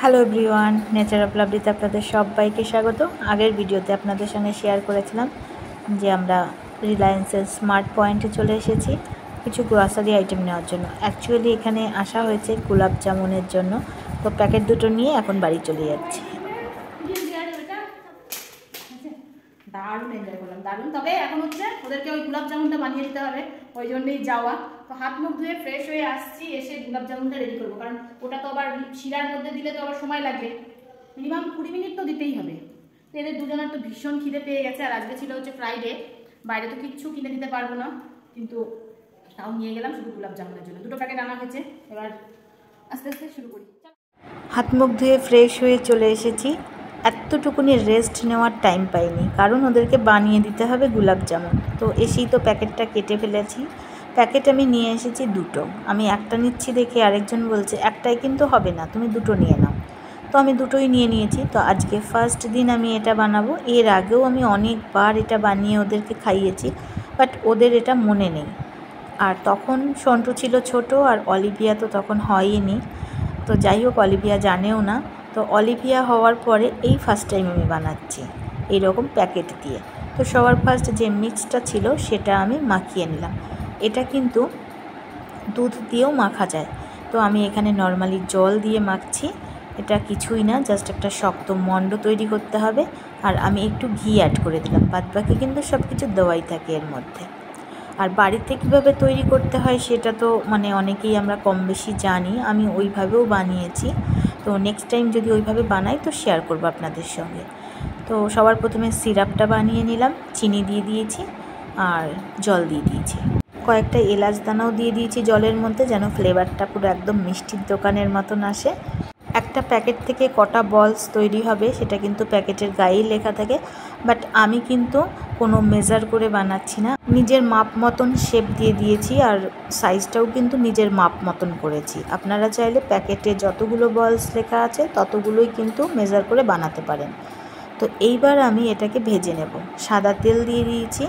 Hello everyone, nature of লাভলিতে আপনাদের সবাইকে স্বাগত। আগের ভিডিওতে আপনাদের সঙ্গে শেয়ার করেছিলাম যে আমরা রিলায়েন্সের স্মার্ট পয়েন্টে চলে এসেছি কিছু গ্রসারি আইটেম নেওয়ার জন্য। অ্যাকচুয়ালি এখানে আসা হয়েছে গোলাপ জামুনের জন্য, তো প্যাকেট দুটো নিয়ে এখন বাড়ি চলে যাচ্ছি। দারুণ এনজয় করলাম, দারুণ। তবে এখন হচ্ছে ওদেরকে ওই গোলাপ জামুনটা বানিয়ে দিতে হবে, ওই জন্যই যাওয়া। তো হাত মুখ ধুয়ে ফ্রেশ হয়ে আসছি, এসে গোলাপ জামুনটা রেডি করবো, কারণ ওটা তো আবার শিরার মধ্যে দিলে তো আবার সময় লাগবে, মিনিমাম 20 মিনিট তো দিতেই হবে। তো এদের দুজনের তো ভীষণ খিদে পেয়ে গেছে, আর আজকে ছিল হচ্ছে ফ্রাইডে, বাইরে তো কিচ্ছু কিনে দিতে পারবো না, কিন্তু তাও নিয়ে গেলাম শুধু গোলাপ জামুনের জন্য। দুটো প্যাকেট আনা হয়েছে, এবার আস্তে আস্তে শুরু করি। হাত মুখ ধুয়ে ফ্রেশ হয়ে চলে এসেছি। এতটুকুনি রেস্ট নেওয়ার টাইম পাইনি, কারণ ওদেরকে বানিয়ে দিতে হবে গোলাপ জামুন। তো এসেই তো প্যাকেটটা কেটে ফেলেছি। প্যাকেট আমি নিয়ে এসেছি দুটো। আমি একটা নিচ্ছি দেখে আরেকজন বলছে একটাই কিন্তু হবে না, তুমি দুটো নিয়ে নাও। তো আমি দুটোই নিয়ে নিয়েছি। তো আজকে ফার্স্ট দিন আমি এটা বানাবো। এর আগেও আমি অনেকবার এটা বানিয়ে ওদেরকে খাইয়েছি, বাট ওদের এটা মনে নেই। আর তখন সন্টু ছিল ছোট, আর অলিভিয়া তো তখন হয়নি। তো যাই হোক, অলিভিয়া জানেও না। তো অলিভিয়া হওয়ার পরে এই ফার্স্ট টাইম আমি বানাচ্ছি এইরকম প্যাকেট দিয়ে। তো সবার ফার্স্ট যে মিক্সটা ছিল সেটা আমি মাখিয়ে নিলাম। এটা কিন্তু দুধ দিয়েও মাখা যায়, তো আমি এখানে নর্মালি জল দিয়ে মাখছি। এটা কিছুই না, জাস্ট একটা শক্ত মণ্ড তৈরি করতে হবে। আর আমি একটু ঘি অ্যাড করে দিলাম, বাদবাকি কিন্তু সব কিছু দেওয়াই থাকে এর মধ্যে। আর বাড়িতে কীভাবে তৈরি করতে হয় সেটা তো অনেকেই আমরা কম বেশি জানি, আমি ওইভাবেও বানিয়েছি। তো নেক্সট টাইম যদি ওইভাবে বানাই তো শেয়ার করবো আপনাদের সঙ্গে। তো সবার প্রথমে সিরাপটা বানিয়ে নিলাম, চিনি দিয়ে দিয়েছি আর জল দিয়ে দিয়েছি। কয়েকটা এলাচ দানাও দিয়ে দিয়েছি জলের মধ্যে, যেন ফ্লেভারটা পুরো একদম মিষ্টির দোকানের মতন আসে। একটা প্যাকেট থেকে কটা বলস তৈরি হবে সেটা কিন্তু প্যাকেটের গায়েই লেখা থাকে, বাট আমি কিন্তু কোনো মেজার করে বানাচ্ছি না, নিজের মাপ মতন শেপ দিয়ে দিয়েছি। আর সাইজটাও কিন্তু নিজের মাপ মতন করেছি। আপনারা চাইলে প্যাকেটে যতগুলো বলস লেখা আছে ততগুলোই কিন্তু মেজার করে বানাতে পারেন। তো এইবার আমি এটাকে ভেজে নেব। সাদা তেল দিয়ে দিয়েছি।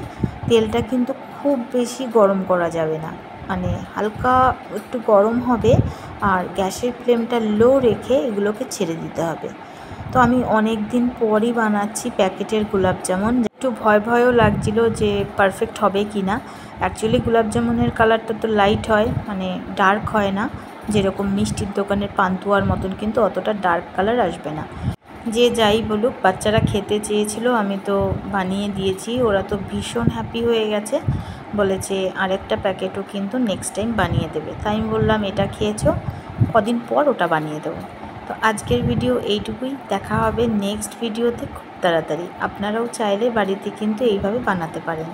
তেলটা কিন্তু খুব বেশি গরম করা যাবে না, হালকা একটু গরম হবে। আর গ্যাসের ফ্লেমটা লো রেখে এগুলোকে ছেড়ে দিতে হবে। তো আমি অনেক দিন পরই বানাচ্ছি প্যাকেটের গোলাপ জামুন। একটু ভয়ও লাগছিল যে পারফেক্ট হবে কি না। অ্যাকচুয়ালি গোলাপ জামুনের কালারটা তো লাইট হয়, ডার্ক হয় না, যেরকম মিষ্টির দোকানের পান্তুয়ার মতন কিন্তু অতটা ডার্ক কালার আসবে না। যে যাই বলুক, বাচ্চারা খেতে চেয়েছিল, আমি তো বানিয়ে দিয়েছি। ওরা তো ভীষণ হ্যাপি হয়ে গেছে, বলেছে আরেকটা প্যাকেটও কিন্তু নেক্সট টাইম বানিয়ে দেবে। তাই আমি বললাম এটা খেয়েছো, কদিন পর ওটা বানিয়ে দেবো। তো আজকের ভিডিও এইটুকুই, দেখা হবে নেক্সট ভিডিওতে খুব তাড়াতাড়ি। আপনারাও চাইলে বাড়িতে কিন্তু এইভাবে বানাতে পারেন।